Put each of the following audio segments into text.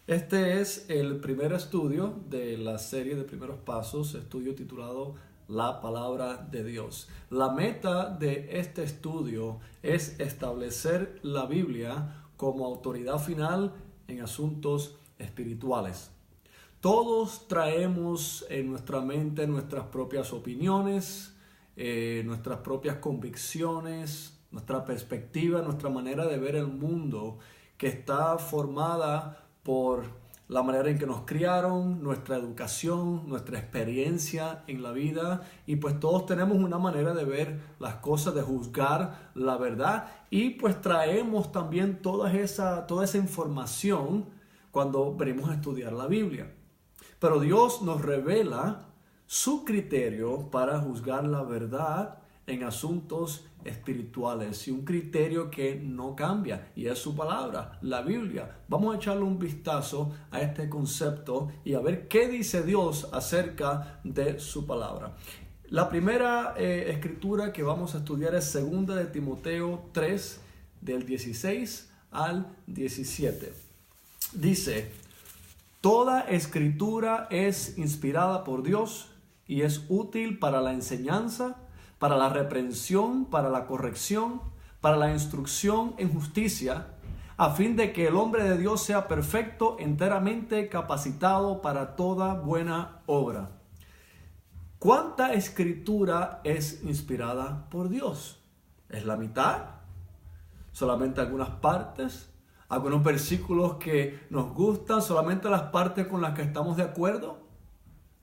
Este es el primer estudio de la serie de primeros pasos, estudio titulado La Palabra de Dios. La meta de este estudio es establecer la Biblia como autoridad final en asuntos espirituales. Todos traemos en nuestra mente nuestras propias opiniones, nuestras propias convicciones, nuestra perspectiva, nuestra manera de ver el mundo, que está formada por la manera en que nos criaron, nuestra educación, nuestra experiencia en la vida, y pues todos tenemos una manera de ver las cosas, de juzgar la verdad, y pues traemos también toda esa información cuando venimos a estudiar la Biblia. Pero Dios nos revela su criterio para juzgar la verdad en asuntos espirituales, y un criterio que no cambia, y es su palabra, la Biblia. Vamos a echarle un vistazo a este concepto y a ver qué dice Dios acerca de su palabra. La primera escritura que vamos a estudiar es 2 de Timoteo 3, del 16 al 17. Dice: toda escritura es inspirada por Dios y es útil para la enseñanza, para la reprensión, para la corrección, para la instrucción en justicia, a fin de que el hombre de Dios sea perfecto, enteramente capacitado para toda buena obra. ¿Cuánta escritura es inspirada por Dios? ¿Es la mitad? ¿Solamente algunas partes? ¿Algunos versículos que nos gustan? ¿Solamente las partes con las que estamos de acuerdo?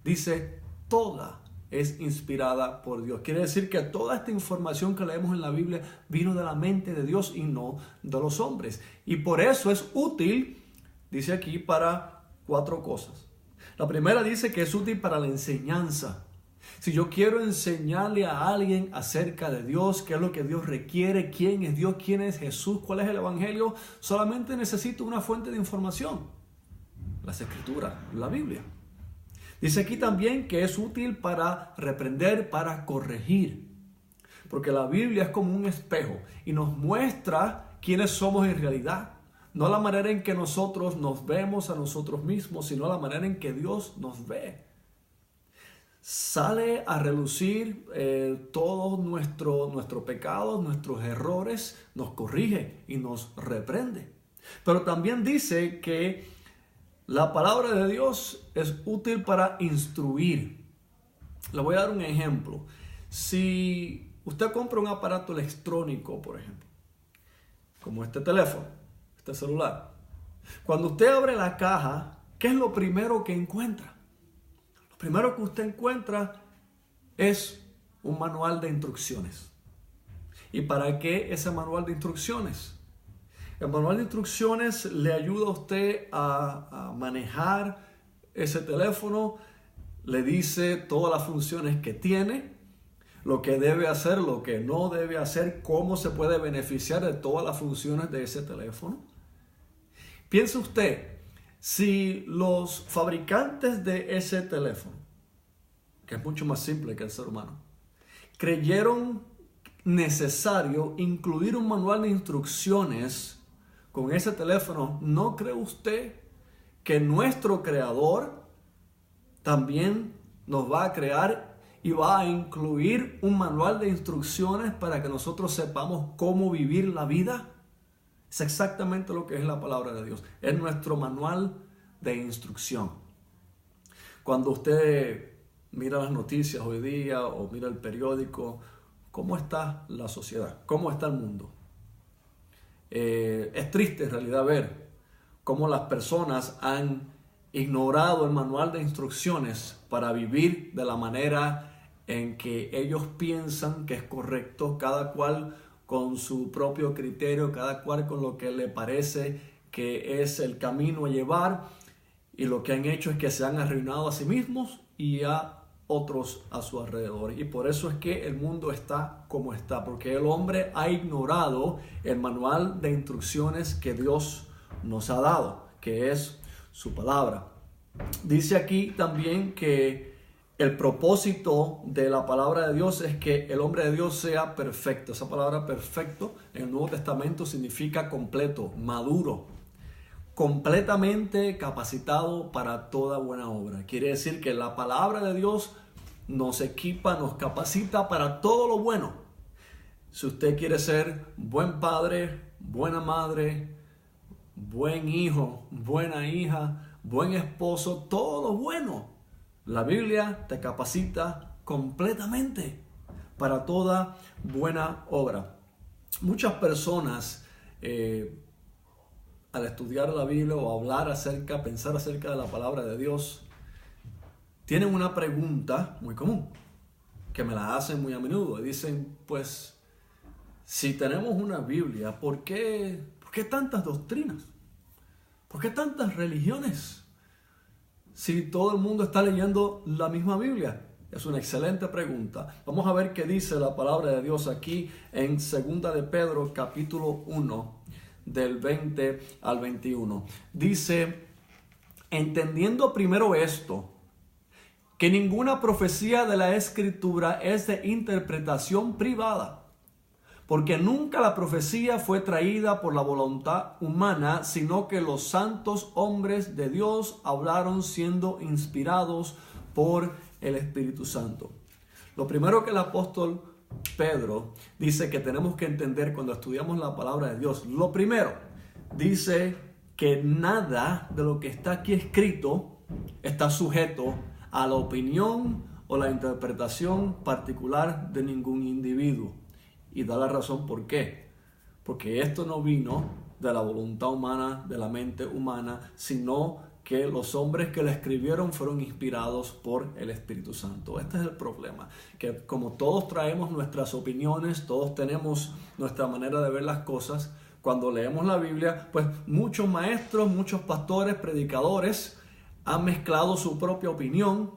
Dice, toda es inspirada por Dios. Quiere decir que toda esta información que leemos en la Biblia vino de la mente de Dios y no de los hombres. Y por eso es útil, dice aquí, para 4 cosas. La primera dice que es útil para la enseñanza. Si yo quiero enseñarle a alguien acerca de Dios, qué es lo que Dios requiere, quién es Dios, quién es Jesús, cuál es el Evangelio, solamente necesito una fuente de información: las Escrituras, la Biblia. Dice aquí también que es útil para reprender, para corregir, porque la Biblia es como un espejo y nos muestra quiénes somos en realidad. No la manera en que nosotros nos vemos a nosotros mismos, sino la manera en que Dios nos ve. Sale a relucir todos nuestros pecados, nuestros errores, nos corrige y nos reprende. Pero también dice que la palabra de Dios es útil para instruir. Le voy a dar un ejemplo. Si usted compra un aparato electrónico, por ejemplo, como este teléfono, este celular, cuando usted abre la caja, ¿qué es lo primero que encuentra? Lo primero que usted encuentra es un manual de instrucciones. ¿Y para qué ese manual de instrucciones? El manual de instrucciones le ayuda a usted a manejar ese teléfono, le dice todas las funciones que tiene, lo que debe hacer, lo que no debe hacer, cómo se puede beneficiar de todas las funciones de ese teléfono. Piense usted, si los fabricantes de ese teléfono, que es mucho más simple que el ser humano, creyeron necesario incluir un manual de instrucciones con ese teléfono, ¿no cree usted que nuestro creador también nos va a crear y va a incluir un manual de instrucciones para que nosotros sepamos cómo vivir la vida? Es exactamente lo que es la palabra de Dios. Es nuestro manual de instrucción. Cuando usted mira las noticias hoy día o mira el periódico, ¿cómo está la sociedad? ¿Cómo está el mundo? Es triste en realidad ver cómo las personas han ignorado el manual de instrucciones para vivir de la manera en que ellos piensan que es correcto, cada cual con su propio criterio, cada cual con lo que le parece que es el camino a llevar, y lo que han hecho es que se han arruinado a sí mismos y a otros a su alrededor. Y por eso es que el mundo está como está, porque el hombre ha ignorado el manual de instrucciones que Dios nos ha dado, que es su palabra. Dice aquí también que el propósito de la palabra de Dios es que el hombre de Dios sea perfecto. Esa palabra perfecto en el Nuevo Testamento significa completo, maduro. completamente capacitado para toda buena obra. Quiere decir que la palabra de Dios nos equipa, nos capacita para todo lo bueno. Si usted quiere ser buen padre, buena madre, buen hijo, buena hija, buen esposo, todo lo bueno, la Biblia te capacita completamente para toda buena obra. Muchas personas al estudiar la Biblia o hablar pensar acerca de la palabra de Dios, tienen una pregunta muy común, que me la hacen muy a menudo. Y dicen, pues, si tenemos una Biblia, ¿por qué tantas doctrinas? ¿Por qué tantas religiones? Si todo el mundo está leyendo la misma Biblia. Es una excelente pregunta. Vamos a ver qué dice la palabra de Dios aquí en 2 de Pedro, capítulo 1, del 20 al 21. Dice, entendiendo primero esto, que ninguna profecía de la Escritura es de interpretación privada, porque nunca la profecía fue traída por la voluntad humana, sino que los santos hombres de Dios hablaron siendo inspirados por el Espíritu Santo. Lo primero que el apóstol Pedro dice que tenemos que entender cuando estudiamos la palabra de Dios, lo primero, dice que nada de lo que está aquí escrito está sujeto a la opinión o la interpretación particular de ningún individuo. Y da la razón por qué. Porque esto no vino de la voluntad humana, de la mente humana, sino que los hombres que la escribieron fueron inspirados por el Espíritu Santo. Este es el problema, que como todos traemos nuestras opiniones, todos tenemos nuestra manera de ver las cosas, cuando leemos la Biblia, pues muchos maestros, muchos pastores, predicadores han mezclado su propia opinión,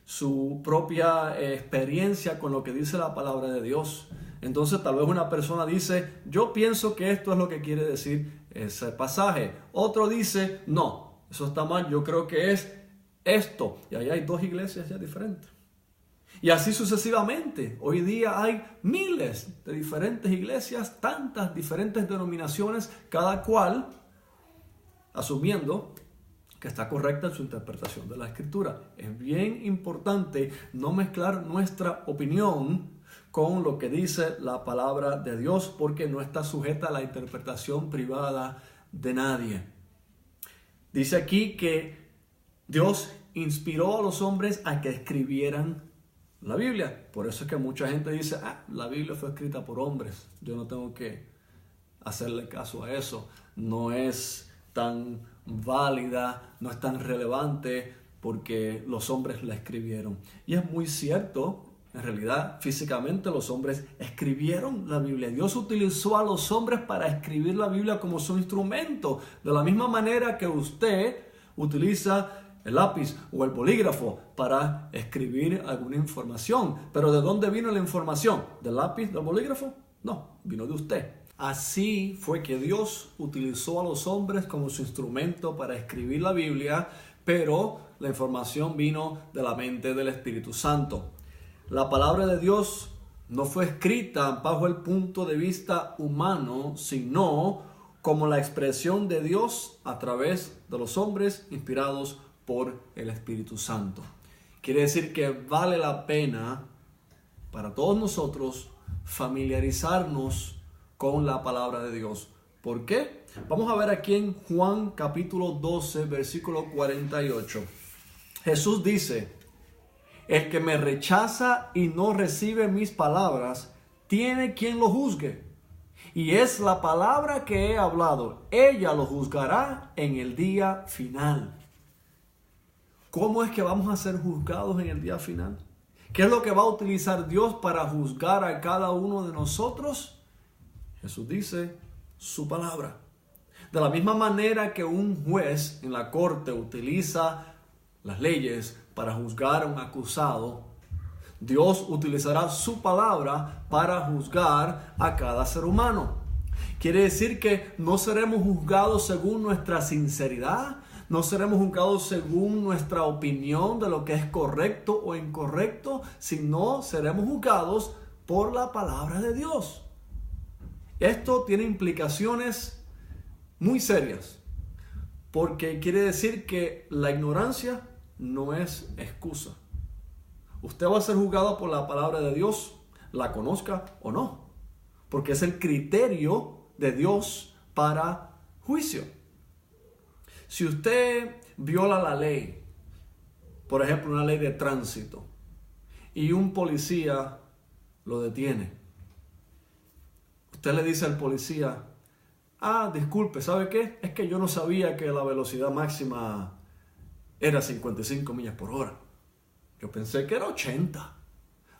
su propia experiencia con lo que dice la palabra de Dios. Entonces tal vez una persona dice, yo pienso que esto es lo que quiere decir ese pasaje. Otro dice, no, eso está mal, yo creo que es esto. Y ahí hay dos iglesias ya diferentes. Y así sucesivamente. Hoy día hay miles de diferentes iglesias, tantas diferentes denominaciones, cada cual asumiendo que está correcta en su interpretación de la Escritura. Es bien importante no mezclar nuestra opinión con lo que dice la palabra de Dios, porque no está sujeta a la interpretación privada de nadie. Dice aquí que Dios inspiró a los hombres a que escribieran la Biblia. Por eso es que mucha gente dice, la Biblia fue escrita por hombres. Yo no tengo que hacerle caso a eso. No es tan válida, no es tan relevante porque los hombres la escribieron. Y es muy cierto, en realidad, físicamente los hombres escribieron la Biblia. Dios utilizó a los hombres para escribir la Biblia como su instrumento. De la misma manera que usted utiliza el lápiz o el bolígrafo para escribir alguna información. Pero ¿de dónde vino la información? ¿Del lápiz, del bolígrafo? No, vino de usted. Así fue que Dios utilizó a los hombres como su instrumento para escribir la Biblia, pero la información vino de la mente del Espíritu Santo. La palabra de Dios no fue escrita bajo el punto de vista humano, sino como la expresión de Dios a través de los hombres inspirados por el Espíritu Santo. Quiere decir que vale la pena para todos nosotros familiarizarnos con la palabra de Dios. ¿Por qué? Vamos a ver aquí en Juan capítulo 12, versículo 48. Jesús dice, el que me rechaza y no recibe mis palabras, tiene quien lo juzgue. Y es la palabra que he hablado. Ella lo juzgará en el día final. ¿Cómo es que vamos a ser juzgados en el día final? ¿Qué es lo que va a utilizar Dios para juzgar a cada uno de nosotros? Jesús dice su palabra. De la misma manera que un juez en la corte utiliza las leyes para juzgar a un acusado, Dios utilizará su palabra para juzgar a cada ser humano. Quiere decir que no seremos juzgados según nuestra sinceridad, no seremos juzgados según nuestra opinión de lo que es correcto o incorrecto, sino seremos juzgados por la palabra de Dios. Esto tiene implicaciones muy serias, porque quiere decir que la ignorancia no es excusa. Usted va a ser juzgado por la palabra de Dios, la conozca o no, porque es el criterio de Dios para juicio. Si usted viola la ley, por ejemplo, una ley de tránsito, y un policía lo detiene, usted le dice al policía: disculpe, ¿sabe qué? Es que yo no sabía que la velocidad máxima era 55 millas por hora. Yo pensé que era 80.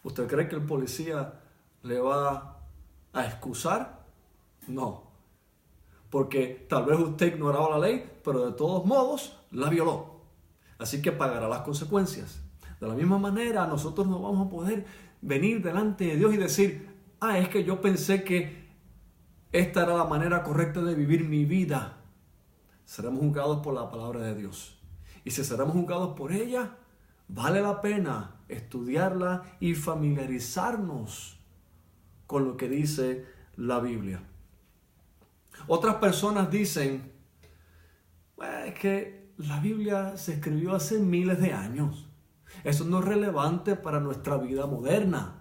¿Usted cree que el policía le va a excusar? No. Porque tal vez usted ignoraba la ley, pero de todos modos la violó. Así que pagará las consecuencias. De la misma manera, nosotros no vamos a poder venir delante de Dios y decir: es que yo pensé que esta era la manera correcta de vivir mi vida. Seremos juzgados por la palabra de Dios. Y si seremos juzgados por ella, vale la pena estudiarla y familiarizarnos con lo que dice la Biblia. Otras personas dicen: es que la Biblia se escribió hace miles de años. Eso no es relevante para nuestra vida moderna.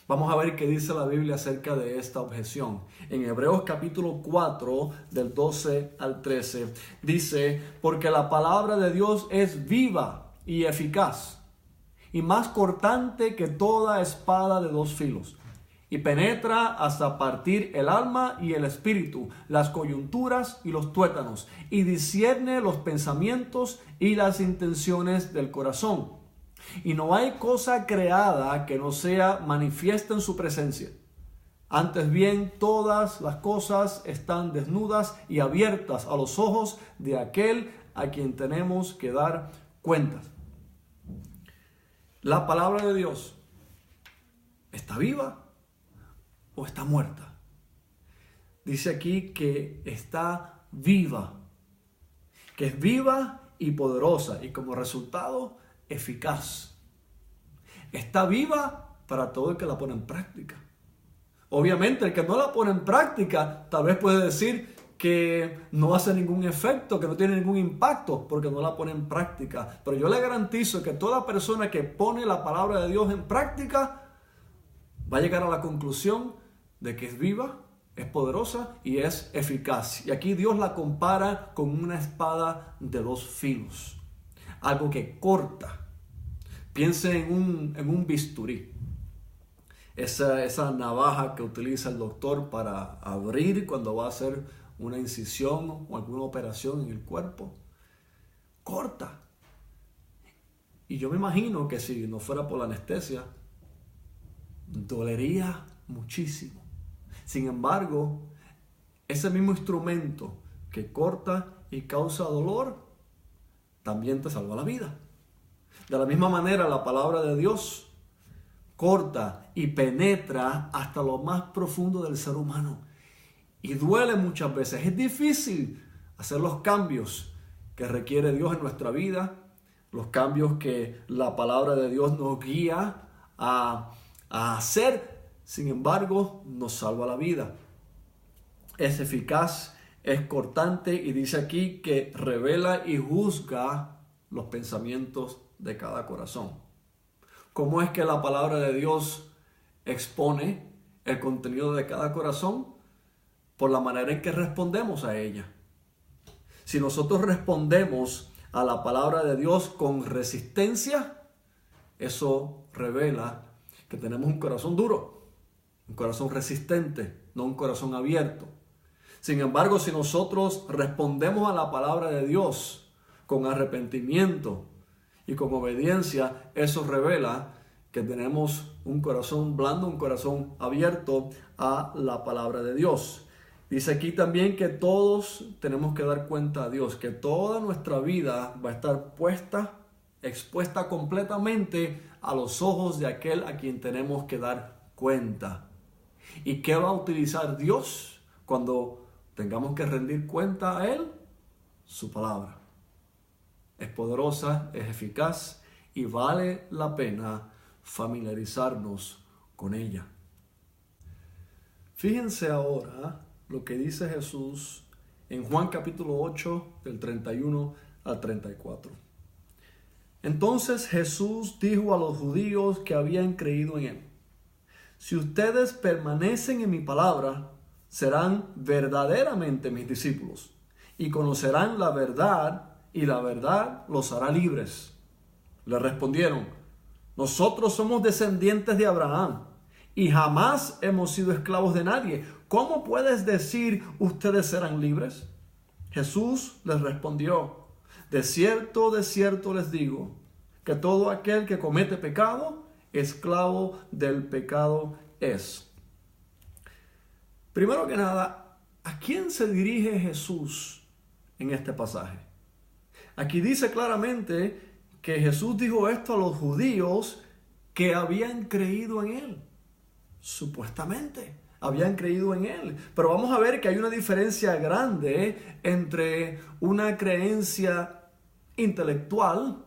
Vamos a ver qué dice la Biblia acerca de esta objeción. En Hebreos capítulo 4, del 12 al 13, dice: porque la palabra de Dios es viva y eficaz, y más cortante que toda espada de dos filos, y penetra hasta partir el alma y el espíritu, las coyunturas y los tuétanos, y discierne los pensamientos y las intenciones del corazón. Y no hay cosa creada que no sea manifiesta en su presencia. Antes bien, todas las cosas están desnudas y abiertas a los ojos de aquel a quien tenemos que dar cuentas. ¿La palabra de Dios está viva o está muerta? Dice aquí que está viva, que es viva y poderosa, y como resultado, eficaz. Está viva para todo el que la pone en práctica. Obviamente, el que no la pone en práctica tal vez puede decir que no hace ningún efecto, que no tiene ningún impacto porque no la pone en práctica. Pero yo le garantizo que toda persona que pone la palabra de Dios en práctica va a llegar a la conclusión de que es viva, es poderosa y es eficaz. Y aquí Dios la compara con una espada de dos filos. Algo que corta. Piense en un bisturí. Esa navaja que utiliza el doctor para abrir cuando va a hacer una incisión o alguna operación en el cuerpo. Corta. Y yo me imagino que si no fuera por la anestesia, dolería muchísimo. Sin embargo, ese mismo instrumento que corta y causa dolor, también te salva la vida. De la misma manera, la palabra de Dios corta y penetra hasta lo más profundo del ser humano. Y duele muchas veces. Es difícil hacer los cambios que requiere Dios en nuestra vida, los cambios que la palabra de Dios nos guía a hacer. Sin embargo, nos salva la vida. Es eficaz, es cortante y dice aquí que revela y juzga los pensamientos de cada corazón. ¿Cómo es que la palabra de Dios expone el contenido de cada corazón? Por la manera en que respondemos a ella. Si nosotros respondemos a la palabra de Dios con resistencia, eso revela que tenemos un corazón duro, un corazón resistente, no un corazón abierto. Sin embargo, si nosotros respondemos a la palabra de Dios con arrepentimiento y con obediencia, eso revela que tenemos un corazón blando, un corazón abierto a la palabra de Dios. Dice aquí también que todos tenemos que dar cuenta a Dios, que toda nuestra vida va a estar expuesta completamente a los ojos de aquel a quien tenemos que dar cuenta. ¿Y qué va a utilizar Dios cuando tengamos que rendir cuenta a Él? Su palabra. Es poderosa, es eficaz y vale la pena familiarizarnos con ella. Fíjense ahora lo que dice Jesús en Juan capítulo 8, del 31 al 34. Entonces Jesús dijo a los judíos que habían creído en él: si ustedes permanecen en mi palabra, serán verdaderamente mis discípulos y conocerán la verdad, y la verdad los hará libres. Le respondieron: nosotros somos descendientes de Abraham y jamás hemos sido esclavos de nadie. ¿Cómo puedes decir ustedes serán libres? Jesús les respondió: de cierto les digo, que todo aquel que comete pecado, esclavo del pecado es. Primero que nada, ¿a quién se dirige Jesús en este pasaje? Aquí dice claramente que Jesús dijo esto a los judíos que habían creído en él. Supuestamente habían creído en él. Pero vamos a ver que hay una diferencia grande entre una creencia intelectual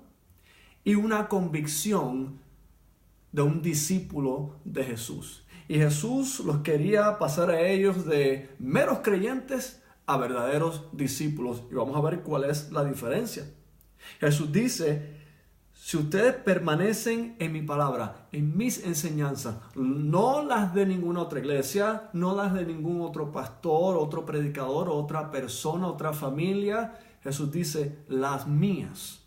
y una convicción de un discípulo de Jesús. Y Jesús los quería pasar a ellos de meros creyentes a verdaderos discípulos. Y vamos a ver cuál es la diferencia. Jesús dice: si ustedes permanecen en mi palabra, en mis enseñanzas, no las de ninguna otra iglesia, no las de ningún otro pastor, otro predicador, otra persona, otra familia. Jesús dice: las mías.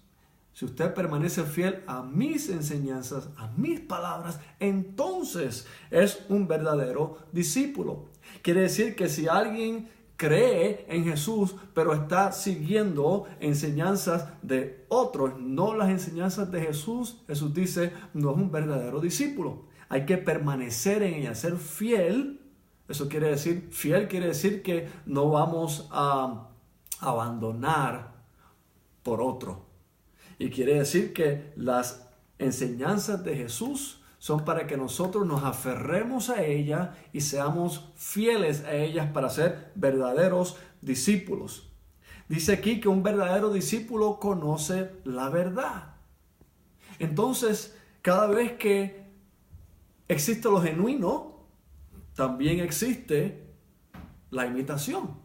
Si usted permanece fiel a mis enseñanzas, a mis palabras, entonces es un verdadero discípulo. Quiere decir que si alguien cree en Jesús, pero está siguiendo enseñanzas de otros, no las enseñanzas de Jesús, Jesús dice, no es un verdadero discípulo. Hay que permanecer en ella, ser fiel. Eso quiere decir, fiel quiere decir que no vamos a abandonar por otro. Y quiere decir que las enseñanzas de Jesús son para que nosotros nos aferremos a ellas y seamos fieles a ellas para ser verdaderos discípulos. Dice aquí que un verdadero discípulo conoce la verdad. Entonces, cada vez que existe lo genuino, también existe la imitación.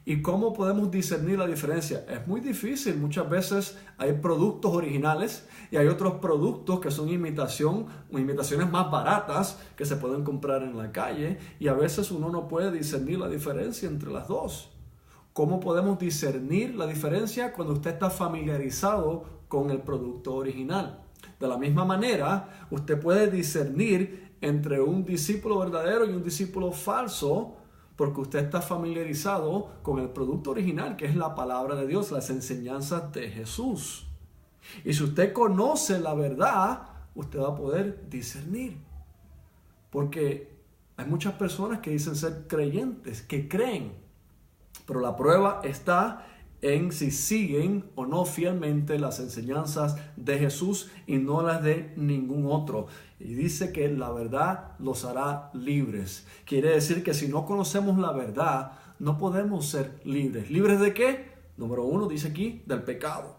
¿Y cómo podemos discernir la diferencia? Es muy difícil. Muchas veces hay productos originales y hay otros productos que son imitaciones más baratas que se pueden comprar en la calle, y a veces uno no puede discernir la diferencia entre las dos. ¿Cómo podemos discernir la diferencia cuando usted está familiarizado con el producto original? De la misma manera, usted puede discernir entre un discípulo verdadero y un discípulo falso, porque usted está familiarizado con el producto original, que es la palabra de Dios, las enseñanzas de Jesús. Y si usted conoce la verdad, usted va a poder discernir. Porque hay muchas personas que dicen ser creyentes, que creen, pero la prueba está en si siguen o no fielmente las enseñanzas de Jesús y no las de ningún otro. Y dice que la verdad los hará libres. Quiere decir que si no conocemos la verdad, no podemos ser libres. ¿Libres de qué? Número 1, dice aquí, del pecado.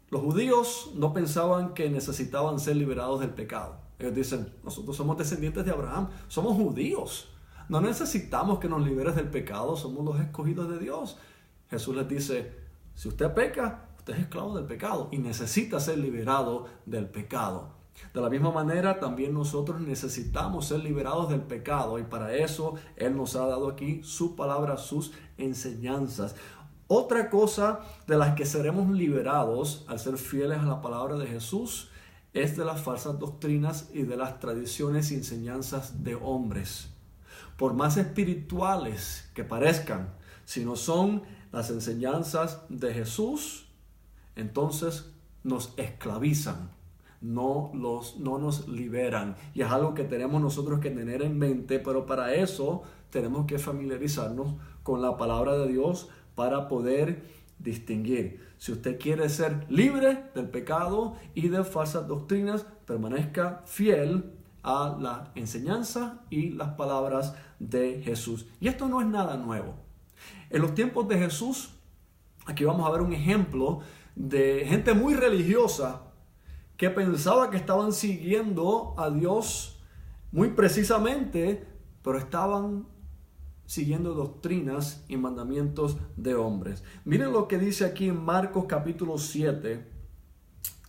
Los judíos no pensaban que necesitaban ser liberados del pecado. Ellos dicen, nosotros somos descendientes de Abraham, somos judíos. No necesitamos que nos liberes del pecado, somos los escogidos de Dios. Jesús les dice, si usted peca, usted es esclavo del pecado y necesita ser liberado del pecado. De la misma manera, también nosotros necesitamos ser liberados del pecado, y para eso Él nos ha dado aquí su palabra, sus enseñanzas. Otra cosa de las que seremos liberados al ser fieles a la palabra de Jesús es de las falsas doctrinas y de las tradiciones y enseñanzas de hombres. Por más espirituales que parezcan, si no son las enseñanzas de Jesús, entonces nos esclavizan, no nos liberan. Y es algo que tenemos nosotros que tener en mente, pero para eso tenemos que familiarizarnos con la palabra de Dios para poder distinguir. Si usted quiere ser libre del pecado y de falsas doctrinas, permanezca fiel a la enseñanza y las palabras de Jesús. Y esto no es nada nuevo. En los tiempos de Jesús, aquí vamos a ver un ejemplo de gente muy religiosa que pensaba que estaban siguiendo a Dios muy precisamente, pero estaban siguiendo doctrinas y mandamientos de hombres. Miren lo que dice aquí en Marcos capítulo 7,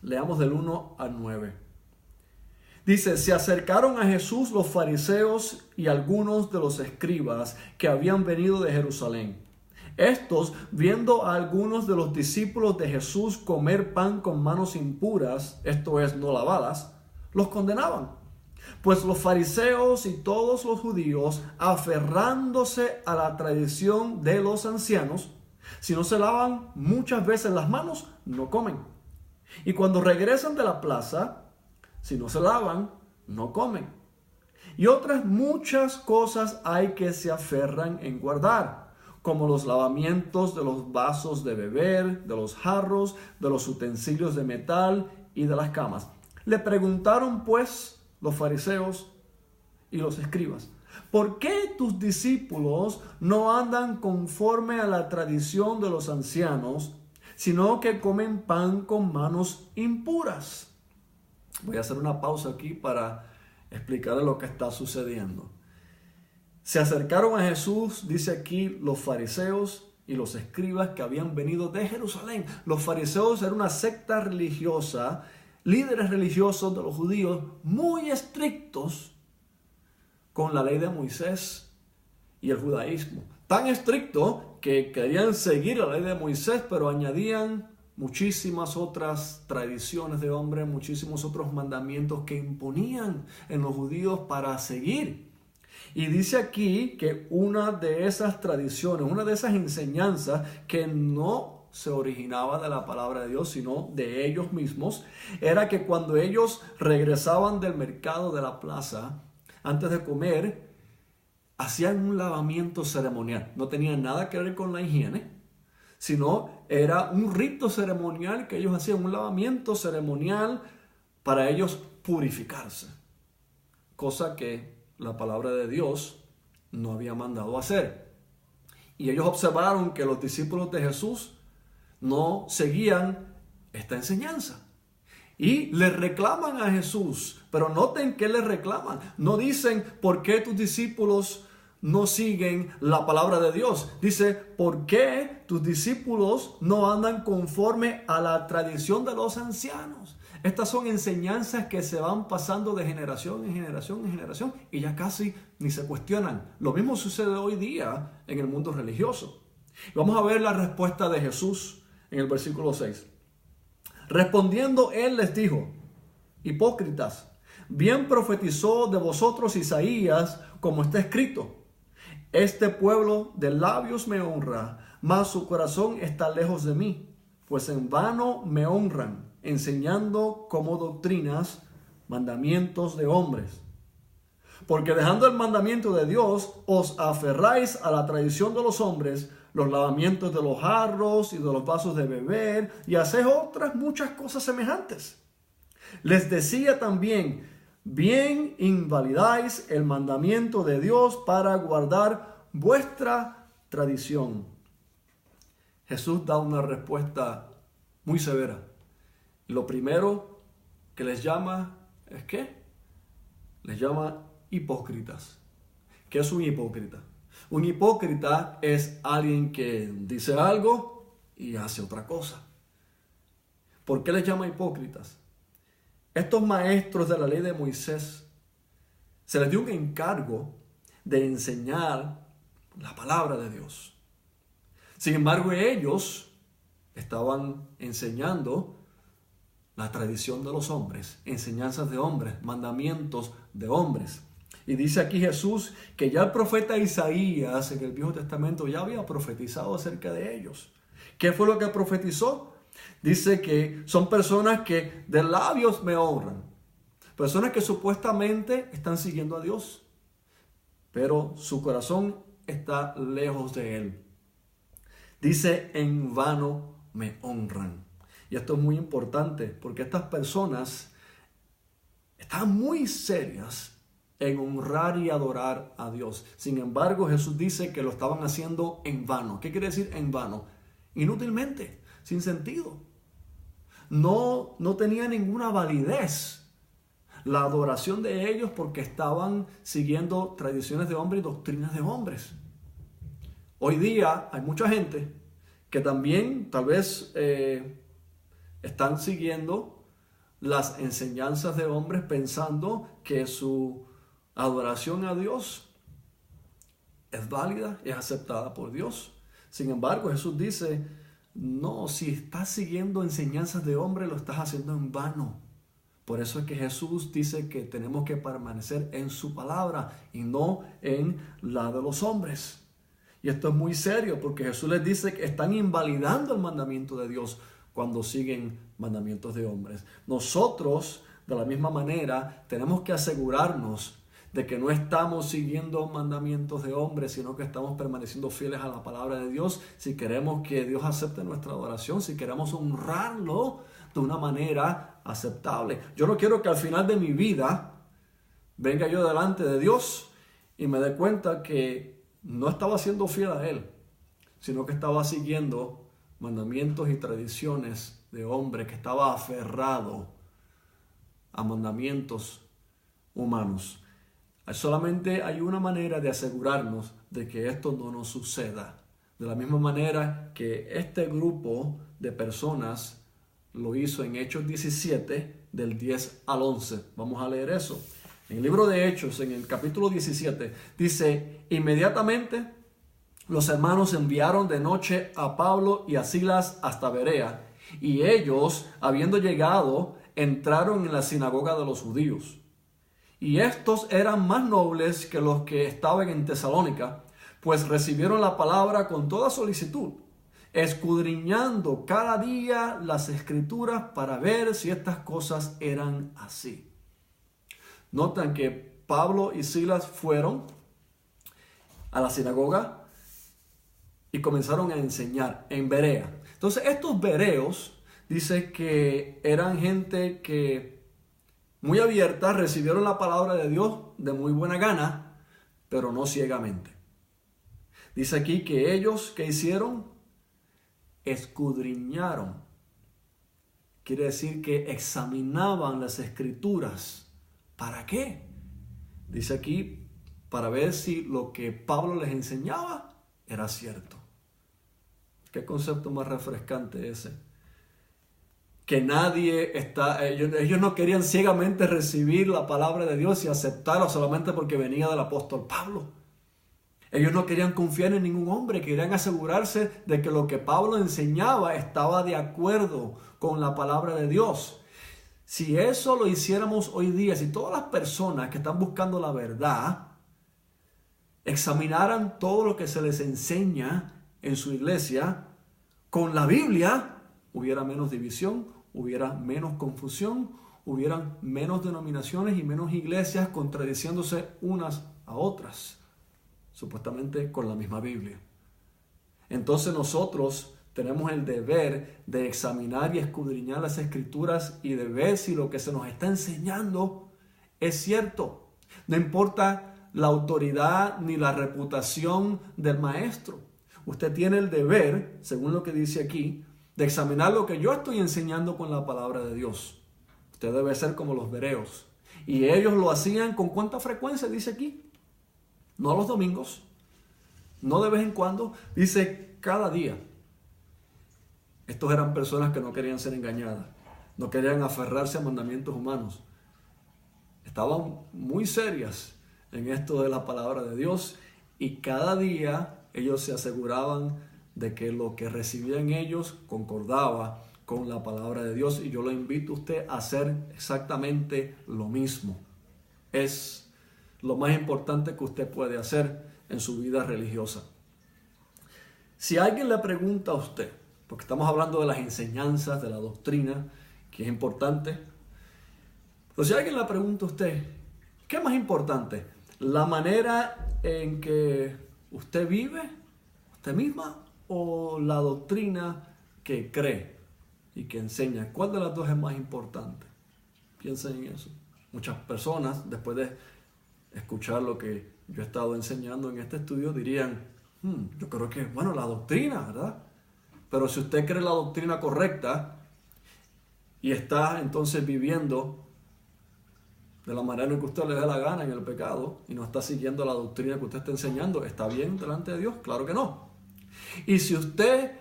leamos del 1 al 9. Dice, se acercaron a Jesús los fariseos y algunos de los escribas que habían venido de Jerusalén. Estos, viendo a algunos de los discípulos de Jesús comer pan con manos impuras, esto es, no lavadas, los condenaban. Pues los fariseos y todos los judíos, aferrándose a la tradición de los ancianos, si no se lavan muchas veces las manos, no comen. Y cuando regresan de la plaza, si no se lavan, no comen. Y otras muchas cosas hay que se aferran en guardar, como los lavamientos de los vasos de beber, de los jarros, de los utensilios de metal y de las camas. Le preguntaron pues los fariseos y los escribas, ¿por qué tus discípulos no andan conforme a la tradición de los ancianos, sino que comen pan con manos impuras? Voy a hacer una pausa aquí para explicarles lo que está sucediendo. Se acercaron a Jesús, dice aquí, los fariseos y los escribas que habían venido de Jerusalén. Los fariseos eran una secta religiosa, líderes religiosos de los judíos, muy estrictos con la ley de Moisés y el judaísmo. Tan estricto que querían seguir la ley de Moisés, pero añadían muchísimas otras tradiciones de hombres, muchísimos otros mandamientos que imponían en los judíos para seguir. Y dice aquí que una de esas tradiciones, una de esas enseñanzas que no se originaba de la palabra de Dios, sino de ellos mismos, era que cuando ellos regresaban del mercado, de la plaza, antes de comer, hacían un lavamiento ceremonial. No tenía nada que ver con la higiene, sino era un rito ceremonial que ellos hacían, un lavamiento ceremonial para ellos purificarse. Cosa que la palabra de Dios no había mandado hacer. Y ellos observaron que los discípulos de Jesús no seguían esta enseñanza. Y le reclaman a Jesús, pero noten que le reclaman. No dicen, ¿por qué tus discípulos no siguen la palabra de Dios? Dice, ¿por qué tus discípulos no andan conforme a la tradición de los ancianos? Estas son enseñanzas que se van pasando de generación en generación en generación y ya casi ni se cuestionan. Lo mismo sucede hoy día en el mundo religioso. Vamos a ver la respuesta de Jesús en el versículo 6. Respondiendo él les dijo, hipócritas, bien profetizó de vosotros Isaías, como está escrito. Este pueblo de labios me honra, mas su corazón está lejos de mí, pues en vano me honran, enseñando como doctrinas mandamientos de hombres. Porque dejando el mandamiento de Dios, os aferráis a la tradición de los hombres, los lavamientos de los jarros y de los vasos de beber, y hacéis otras muchas cosas semejantes. Les decía también, bien invalidáis el mandamiento de Dios para guardar vuestra tradición. Jesús da una respuesta muy severa. Lo primero que les llama es ¿qué? Les llama hipócritas. ¿Qué es un hipócrita? Un hipócrita es alguien que dice algo y hace otra cosa. ¿Por qué les llama hipócritas? Estos maestros de la ley de Moisés se les dio un encargo de enseñar la palabra de Dios. Sin embargo, ellos estaban enseñando la tradición de los hombres, enseñanzas de hombres, mandamientos de hombres. Y dice aquí Jesús que ya el profeta Isaías en el Viejo Testamento ya había profetizado acerca de ellos. ¿Qué fue lo que profetizó? Dice que son personas que de labios me honran. Personas que supuestamente están siguiendo a Dios, pero su corazón está lejos de Él. Dice, en vano me honran. Y esto es muy importante porque estas personas están muy serias en honrar y adorar a Dios. Sin embargo, Jesús dice que lo estaban haciendo en vano. ¿Qué quiere decir en vano? Inútilmente, sin sentido. No tenía ninguna validez la adoración de ellos porque estaban siguiendo tradiciones de hombres y doctrinas de hombres. Hoy día hay mucha gente que también tal vez están siguiendo las enseñanzas de hombres pensando que su adoración a Dios es válida, es aceptada por Dios. Sin embargo, Jesús dice, no, si estás siguiendo enseñanzas de hombres, lo estás haciendo en vano. Por eso es que Jesús dice que tenemos que permanecer en su palabra y no en la de los hombres. Y esto es muy serio porque Jesús les dice que están invalidando el mandamiento de Dios cuando siguen mandamientos de hombres. Nosotros, de la misma manera, tenemos que asegurarnos de que no estamos siguiendo mandamientos de hombres, sino que estamos permaneciendo fieles a la palabra de Dios si queremos que Dios acepte nuestra adoración, si queremos honrarlo de una manera aceptable. Yo no quiero que al final de mi vida venga yo delante de Dios y me dé cuenta que no estaba siendo fiel a Él, sino que estaba siguiendo mandamientos y tradiciones de hombre, que estaba aferrado a mandamientos humanos. Solamente hay una manera de asegurarnos de que esto no nos suceda. De la misma manera que este grupo de personas lo hizo en Hechos 17, del 10 al 11. Vamos a leer eso. En el libro de Hechos, en el capítulo 17, dice, inmediatamente los hermanos enviaron de noche a Pablo y a Silas hasta Berea, y ellos, habiendo llegado, entraron en la sinagoga de los judíos. Y estos eran más nobles que los que estaban en Tesalónica, pues recibieron la palabra con toda solicitud, escudriñando cada día las escrituras para ver si estas cosas eran así. Notan que Pablo y Silas fueron a la sinagoga y comenzaron a enseñar en Berea. Entonces estos bereos dice que eran gente que muy abierta, recibieron la palabra de Dios de muy buena gana, pero no ciegamente. Dice aquí que ellos, ¿qué hicieron? Escudriñaron. Quiere decir que examinaban las escrituras. ¿Para qué? Dice aquí, para ver si lo que Pablo les enseñaba era cierto. ¿Qué concepto más refrescante ese? Que ellos no querían ciegamente recibir la palabra de Dios y aceptarla solamente porque venía del apóstol Pablo. Ellos no querían confiar en ningún hombre, querían asegurarse de que lo que Pablo enseñaba estaba de acuerdo con la palabra de Dios. Si eso lo hiciéramos hoy día, si todas las personas que están buscando la verdad examinaran todo lo que se les enseña en su iglesia con la Biblia, hubiera menos división, hubiera menos confusión, hubieran menos denominaciones y menos iglesias contradiciéndose unas a otras, supuestamente con la misma Biblia. Entonces nosotros tenemos el deber de examinar y escudriñar las escrituras y de ver si lo que se nos está enseñando es cierto. No importa la autoridad ni la reputación del maestro. Usted tiene el deber, según lo que dice aquí, de examinar lo que yo estoy enseñando con la palabra de Dios. Usted debe ser como los bereos. Y ellos lo hacían con cuánta frecuencia, dice aquí. No los domingos, no de vez en cuando, dice cada día. Estos eran personas que no querían ser engañadas, no querían aferrarse a mandamientos humanos. Estaban muy serias en esto de la palabra de Dios y cada día ellos se aseguraban de que lo que recibían ellos concordaba con la palabra de Dios, y yo lo invito a usted a hacer exactamente lo mismo. Es lo más importante que usted puede hacer en su vida religiosa. Si alguien le pregunta a usted, porque estamos hablando de las enseñanzas, de la doctrina, que es importante, pero si alguien le pregunta a usted, ¿qué es más importante? ¿La manera en que usted vive, usted misma, o la doctrina que cree y que enseña? ¿Cuál de las dos es más importante? Piensen en eso. Muchas personas, después de escuchar lo que yo he estado enseñando en este estudio, dirían, yo creo que, bueno, la doctrina, ¿verdad? Pero si usted cree la doctrina correcta y está entonces viviendo de la manera en que usted le dé la gana en el pecado y no está siguiendo la doctrina que usted está enseñando, ¿está bien delante de Dios? Claro que no. Y si usted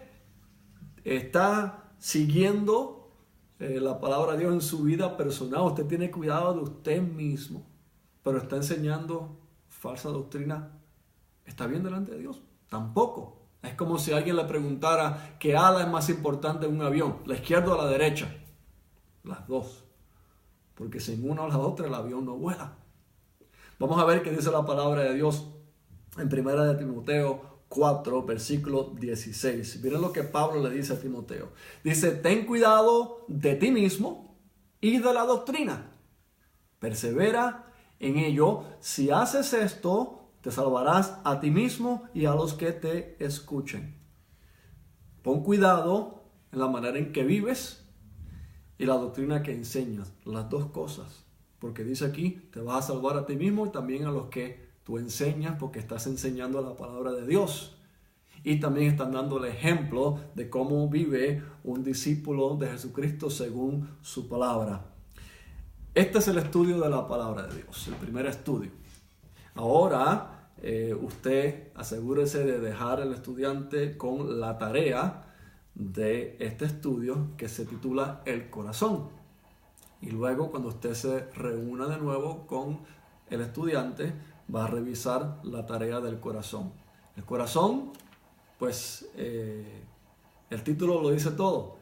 está siguiendo la palabra de Dios en su vida personal, usted tiene cuidado de usted mismo, pero está enseñando falsa doctrina, ¿está bien delante de Dios? Tampoco. Es como si alguien le preguntara qué ala es más importante en un avión, la izquierda o la derecha. Las dos. Porque sin una o la otra el avión no vuela. Vamos a ver qué dice la palabra de Dios en 1 Timoteo 4, versículo 16. Miren lo que Pablo le dice a Timoteo. Dice, ten cuidado de ti mismo y de la doctrina. Persevera en ello. Si haces esto, te salvarás a ti mismo y a los que te escuchen. Pon cuidado en la manera en que vives y la doctrina que enseñas. Las dos cosas. Porque dice aquí, te vas a salvar a ti mismo y también a los que tú enseñas, porque estás enseñando la palabra de Dios. Y también están dando el ejemplo de cómo vive un discípulo de Jesucristo según su palabra. Este es el estudio de la palabra de Dios, el primer estudio. Ahora, usted asegúrese de dejar al estudiante con la tarea de este estudio que se titula El Corazón. Y luego, cuando usted se reúna de nuevo con el estudiante, va a revisar la tarea del corazón. El corazón, pues, el título lo dice todo.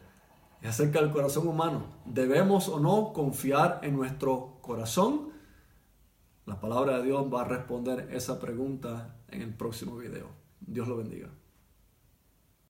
Es acerca del corazón humano. ¿Debemos o no confiar en nuestro corazón? La palabra de Dios va a responder esa pregunta en el próximo video. Dios lo bendiga.